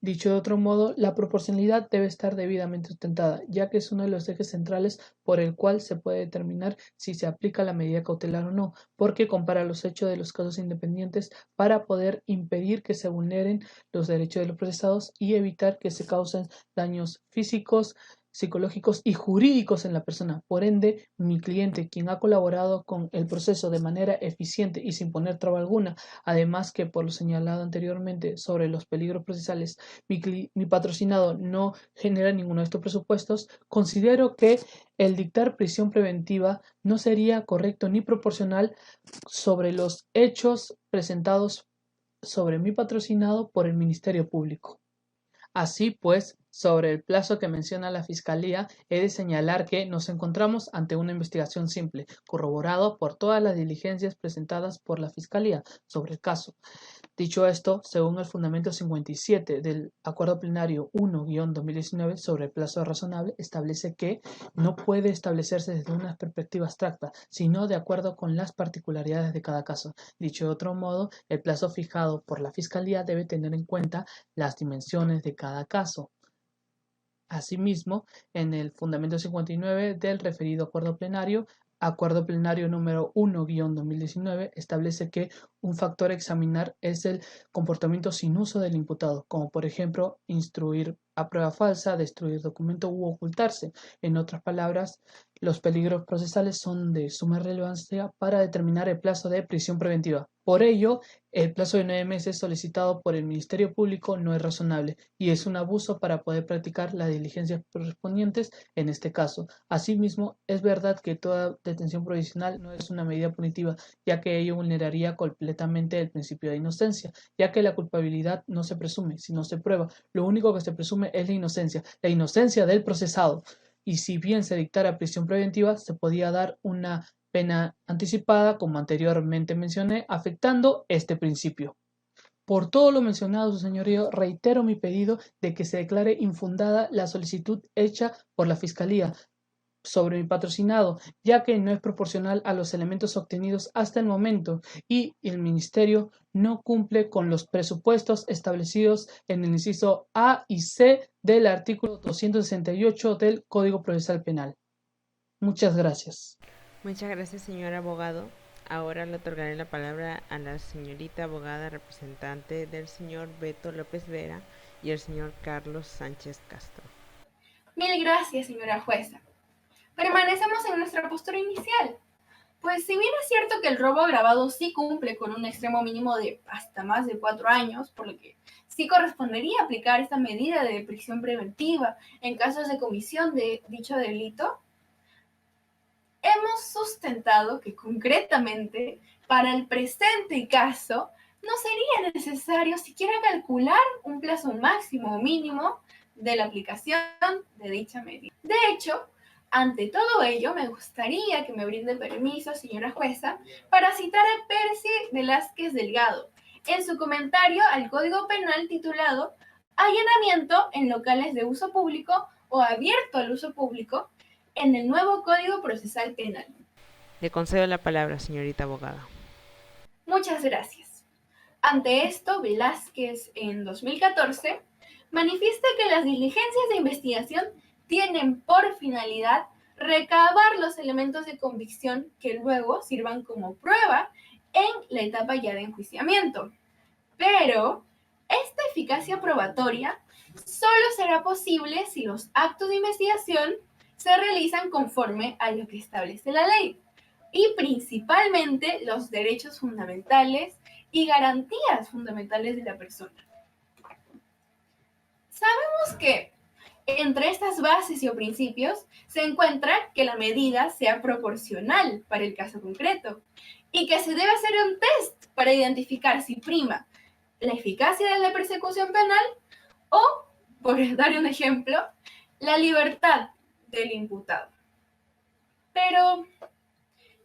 Speaker 3: Dicho de otro modo, la proporcionalidad debe estar debidamente sustentada, ya que es uno de los ejes centrales por el cual se puede determinar si se aplica la medida cautelar o no, porque compara los hechos de los casos independientes para poder impedir que se vulneren los derechos de los procesados y evitar que se causen daños físicos, psicológicos y jurídicos en la persona. Por ende, mi cliente, quien ha colaborado con el proceso de manera eficiente y sin poner traba alguna, además que por lo señalado anteriormente sobre los peligros procesales, mi patrocinado no genera ninguno de estos presupuestos, considero que el dictar prisión preventiva no sería correcto ni proporcional sobre los hechos presentados sobre mi patrocinado por el Ministerio Público. Así pues, sobre el plazo que menciona la Fiscalía, he de señalar que nos encontramos ante una investigación simple, corroborado por todas las diligencias presentadas por la Fiscalía sobre el caso. Dicho esto, según el fundamento 57 del Acuerdo Plenario 1-2019 sobre el plazo razonable, establece que no puede establecerse desde una perspectiva abstracta, sino de acuerdo con las particularidades de cada caso. Dicho de otro modo, el plazo fijado por la Fiscalía debe tener en cuenta las dimensiones de cada caso. Asimismo, en el fundamento 59 del referido Acuerdo Plenario número 1-2019, establece que un factor a examinar es el comportamiento sin uso del imputado, como por ejemplo instruir a prueba falsa, destruir documento u ocultarse. En otras palabras, los peligros procesales son de suma relevancia para determinar el plazo de prisión preventiva. Por ello, el plazo de 9 meses solicitado por el Ministerio Público no es razonable y es un abuso para poder practicar las diligencias correspondientes en este caso. Asimismo, es verdad que toda detención provisional no es una medida punitiva, ya que ello vulneraría completamente el principio de inocencia, ya que la culpabilidad no se presume, sino se prueba. Lo único que se presume es la inocencia del procesado. Y si bien se dictara prisión preventiva, se podía dar una pena anticipada, como anteriormente mencioné, afectando este principio. Por todo lo mencionado, su señorío, reitero mi pedido de que se declare infundada la solicitud hecha por la Fiscalía sobre mi patrocinado, ya que no es proporcional a los elementos obtenidos hasta el momento y el Ministerio no cumple con los presupuestos establecidos en el inciso A y C del artículo 268 del Código Procesal Penal. Muchas gracias.
Speaker 1: Muchas gracias, señor abogado. Ahora le otorgaré la palabra a la señorita abogada representante del señor Beto López Vera y el señor Carlos Sánchez Castro.
Speaker 4: Mil gracias, señora jueza. Permanecemos en nuestra postura inicial, pues si bien es cierto que el robo agravado sí cumple con un extremo mínimo de hasta más de 4 años, por lo que sí correspondería aplicar esta medida de prisión preventiva en casos de comisión de dicho delito, hemos sustentado que concretamente para el presente caso no sería necesario siquiera calcular un plazo máximo o mínimo de la aplicación de dicha medida. De hecho, ante todo ello, me gustaría que me brinde permiso, señora jueza, para citar a Percy Velázquez Delgado en su comentario al Código Penal titulado Allanamiento en locales de uso público o abierto al uso público en el nuevo Código Procesal Penal.
Speaker 1: Le concedo la palabra, señorita abogada.
Speaker 4: Muchas gracias. Ante esto, Velázquez, en 2014, manifiesta que las diligencias de investigación tienen por finalidad recabar los elementos de convicción que luego sirvan como prueba en la etapa ya de enjuiciamiento. Pero esta eficacia probatoria solo será posible si los actos de investigación se realizan conforme a lo que establece la ley. y principalmente los derechos fundamentales y garantías fundamentales de la persona. Sabemos que entre estas bases o principios se encuentra que la medida sea proporcional para el caso concreto y que se debe hacer un test para identificar si prima la eficacia de la persecución penal o, por dar un ejemplo, la libertad del imputado. Pero,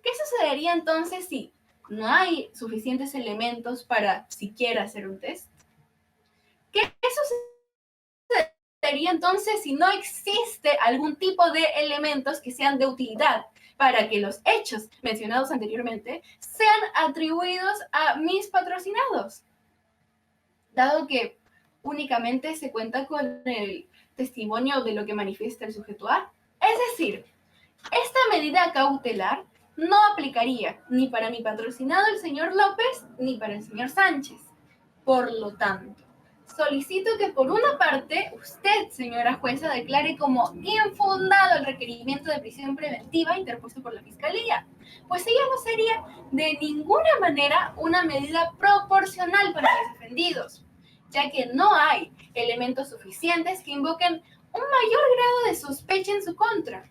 Speaker 4: ¿qué sucedería entonces si no hay suficientes elementos para siquiera hacer un test? ¿Qué sucedería entonces si no existe algún tipo de elementos que sean de utilidad para que los hechos mencionados anteriormente sean atribuidos a mis patrocinados? Dado que únicamente se cuenta con el testimonio de lo que manifiesta el sujeto A. Es decir, esta medida cautelar no aplicaría ni para mi patrocinado el señor López ni para el señor Sánchez. Por lo tanto, solicito que por una parte usted, señora jueza, declare como infundado el requerimiento de prisión preventiva interpuesto por la Fiscalía, pues ella no sería de ninguna manera una medida proporcional para los defendidos, ya que no hay elementos suficientes que invoquen un mayor grado de sospecha en su contra.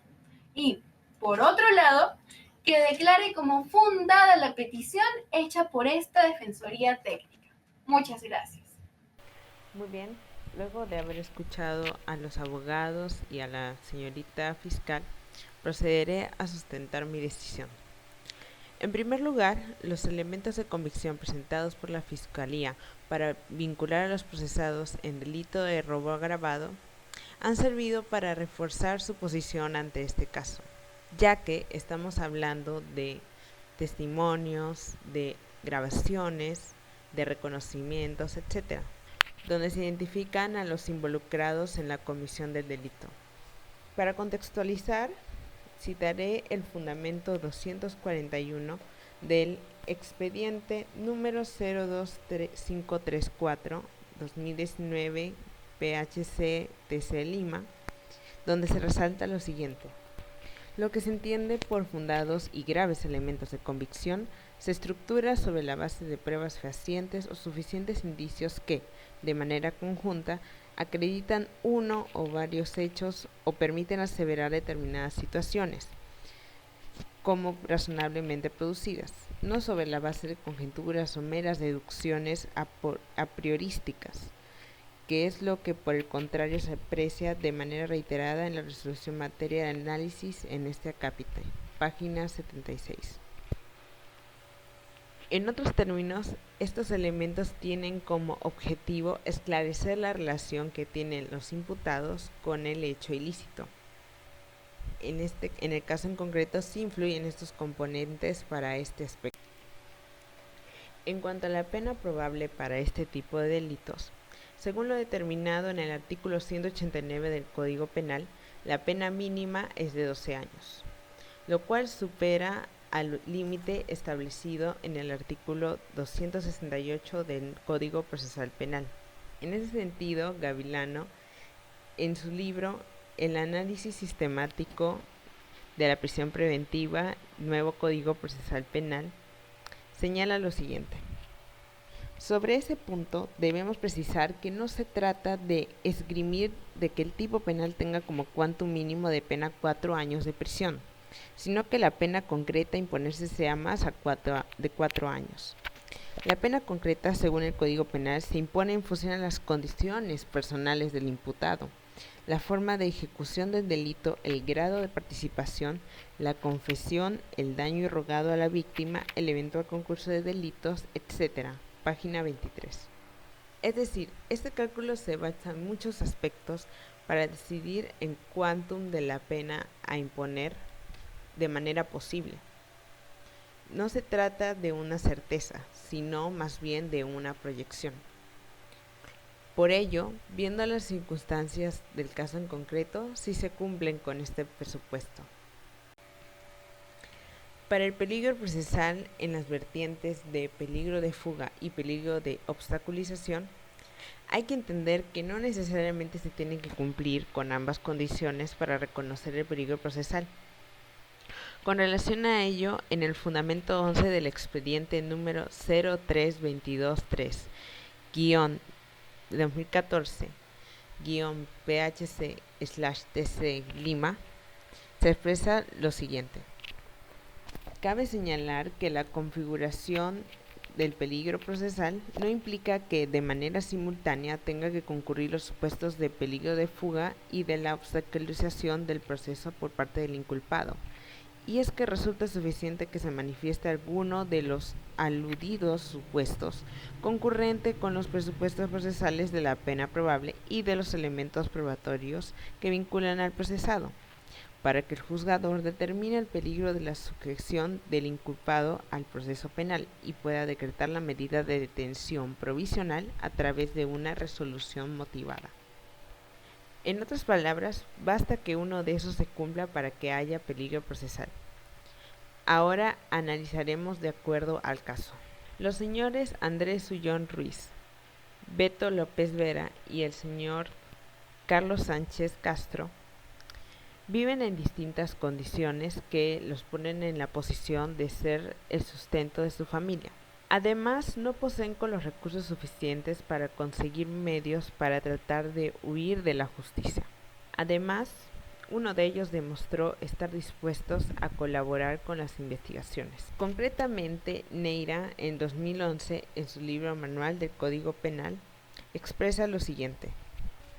Speaker 4: Y, por otro lado, que declare como fundada la petición hecha por esta Defensoría Técnica. Muchas gracias.
Speaker 1: Muy bien, luego de haber escuchado a los abogados y a la señorita fiscal, procederé a sustentar mi decisión. En primer lugar, los elementos de convicción presentados por la Fiscalía para vincular a los procesados en delito de robo agravado han servido para reforzar su posición ante este caso, ya que estamos hablando de testimonios, de grabaciones, de reconocimientos, etc., donde se identifican a los involucrados en la comisión del delito. Para contextualizar, citaré el fundamento 241 del expediente número 022534-2019 PHC TC Lima, donde se resalta lo siguiente. Lo que se entiende por fundados y graves elementos de convicción se estructura sobre la base de pruebas fehacientes o suficientes indicios que, de manera conjunta, acreditan uno o varios hechos o permiten aseverar determinadas situaciones como razonablemente producidas, no sobre la base de conjeturas o meras deducciones a priorísticas, que es lo que por el contrario se aprecia de manera reiterada en la resolución materia de análisis en este acápite, página 76. En otros términos, estos elementos tienen como objetivo esclarecer la relación que tienen los imputados con el hecho ilícito. En el caso en concreto, sí influyen estos componentes para este aspecto. En cuanto a la pena probable para este tipo de delitos, según lo determinado en el artículo 189 del Código Penal, la pena mínima es de 12 años, lo cual supera al límite establecido en el artículo 268 del Código Procesal Penal. En ese sentido, Gavilano, en su libro El análisis sistemático de la prisión preventiva, Nuevo Código Procesal Penal, señala lo siguiente. Sobre ese punto, debemos precisar que no se trata de esgrimir de que el tipo penal tenga como cuantum mínimo de pena 4 años de prisión, sino que la pena concreta a imponerse sea más de 4 años. La pena concreta, según el Código Penal, se impone en función a las condiciones personales del imputado, la forma de ejecución del delito, el grado de participación, la confesión, el daño irrogado a la víctima, el eventual concurso de delitos, etc. Página 23. Es decir, este cálculo se basa en muchos aspectos para decidir en cuántum de la pena a imponer de manera posible. No se trata de una certeza, sino más bien de una proyección. Por ello, viendo las circunstancias del caso en concreto, sí se cumplen con este presupuesto. Para el peligro procesal en las vertientes de peligro de fuga y peligro de obstaculización, hay que entender que no necesariamente se tienen que cumplir con ambas condiciones para reconocer el peligro procesal. Con relación a ello, en el fundamento 11 del expediente número 03213-2014-PHC/TC Lima, se expresa lo siguiente. Cabe señalar que la configuración del peligro procesal no implica que de manera simultánea tenga que concurrir los supuestos de peligro de fuga y de la obstaculización del proceso por parte del inculpado, y es que resulta suficiente que se manifieste alguno de los aludidos supuestos concurrente con los presupuestos procesales de la pena probable y de los elementos probatorios que vinculan al procesado, para que el juzgador determine el peligro de la sujeción del inculpado al proceso penal y pueda decretar la medida de detención provisional a través de una resolución motivada. En otras palabras, basta que uno de esos se cumpla para que haya peligro procesal. Ahora analizaremos de acuerdo al caso. Los señores Andrés Sullón Ruiz, Beto López Vera y el señor Carlos Sánchez Castro viven en distintas condiciones que los ponen en la posición de ser el sustento de su familia. Además, no poseen con los recursos suficientes para conseguir medios para tratar de huir de la justicia. Además, uno de ellos demostró estar dispuestos a colaborar con las investigaciones. Concretamente, Neira, en 2011, en su libro Manual del Código Penal, expresa lo siguiente.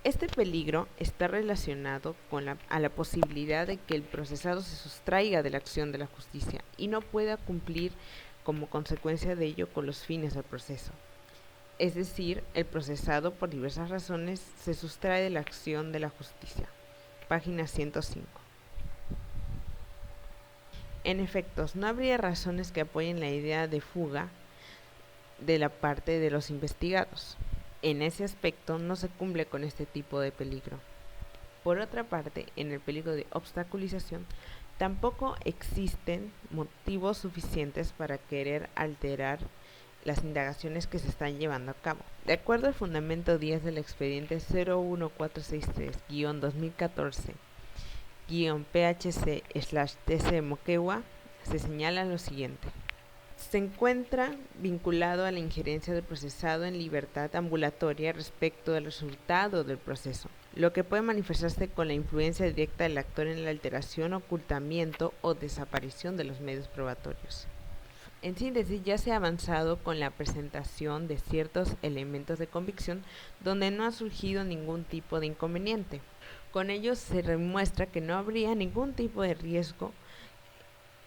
Speaker 1: Este peligro está relacionado con la posibilidad de que el procesado se sustraiga de la acción de la justicia y no pueda cumplir como consecuencia de ello con los fines del proceso. Es decir, el procesado por diversas razones se sustrae de la acción de la justicia. Página 105. En efecto, no habría razones que apoyen la idea de fuga de la parte de los investigados. En ese aspecto no se cumple con este tipo de peligro. Por otra parte, en el peligro de obstaculización, tampoco existen motivos suficientes para querer alterar las indagaciones que se están llevando a cabo. De acuerdo al fundamento 10 del expediente 01463-2014-PHC/TC Moquegua, se señala lo siguiente. Se encuentra vinculado a la injerencia del procesado en libertad ambulatoria respecto del resultado del proceso, lo que puede manifestarse con la influencia directa del actor en la alteración, ocultamiento o desaparición de los medios probatorios. En síntesis, ya se ha avanzado con la presentación de ciertos elementos de convicción donde no ha surgido ningún tipo de inconveniente. Con ello se demuestra que no habría ningún tipo de riesgo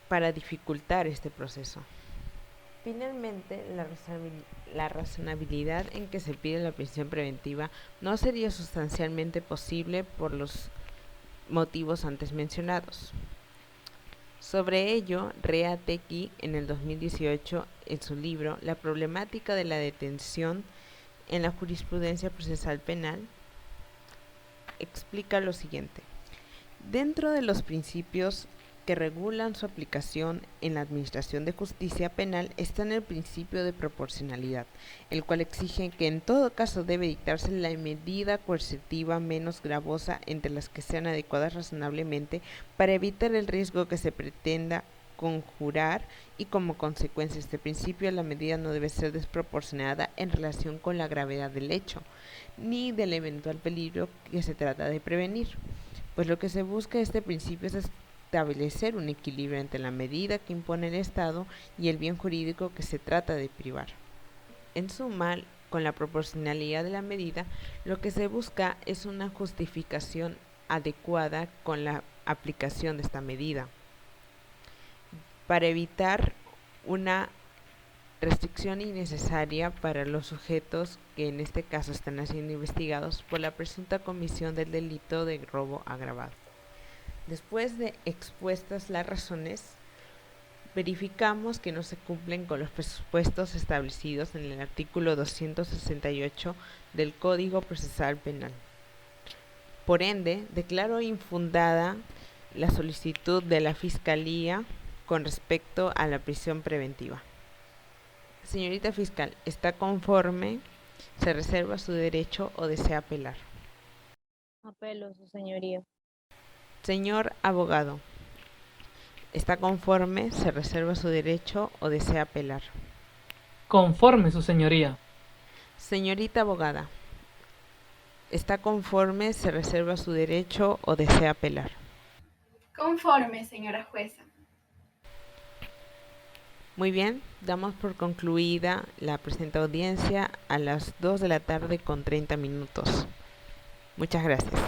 Speaker 1: para dificultar este proceso. Finalmente, la razonabilidad en que se pide la prisión preventiva no sería sustancialmente posible por los motivos antes mencionados. Sobre ello, Reategui, en el 2018, en su libro La problemática de la detención en la jurisprudencia procesal penal, explica lo siguiente. Dentro de los principios que regulan su aplicación en la administración de justicia penal está en el principio de proporcionalidad, el cual exige que en todo caso debe dictarse la medida coercitiva menos gravosa entre las que sean adecuadas razonablemente para evitar el riesgo que se pretenda conjurar, y como consecuencia de este principio la medida no debe ser desproporcionada en relación con la gravedad del hecho, ni del eventual peligro que se trata de prevenir, pues lo que se busca este principio es establecer un equilibrio entre la medida que impone el Estado y el bien jurídico que se trata de privar. En suma, con la proporcionalidad de la medida, lo que se busca es una justificación adecuada con la aplicación de esta medida, para evitar una restricción innecesaria para los sujetos que en este caso están siendo investigados por la presunta comisión del delito de robo agravado. Después de expuestas las razones, verificamos que no se cumplen con los presupuestos establecidos en el artículo 268 del Código Procesal Penal. Por ende, declaro infundada la solicitud de la Fiscalía con respecto a la prisión preventiva. Señorita Fiscal, ¿está conforme? ¿Se reserva su derecho o desea apelar?
Speaker 5: Apelo, su señoría.
Speaker 1: Señor abogado, ¿Está conforme? ¿Se reserva su derecho o desea apelar?
Speaker 3: Conforme, su señoría.
Speaker 1: Señorita abogada, ¿está conforme? ¿Se reserva su derecho o desea apelar?
Speaker 4: Conforme, señora jueza.
Speaker 1: Muy bien, damos por concluida la presente audiencia a las 2 de la tarde con 30 minutos. Muchas gracias.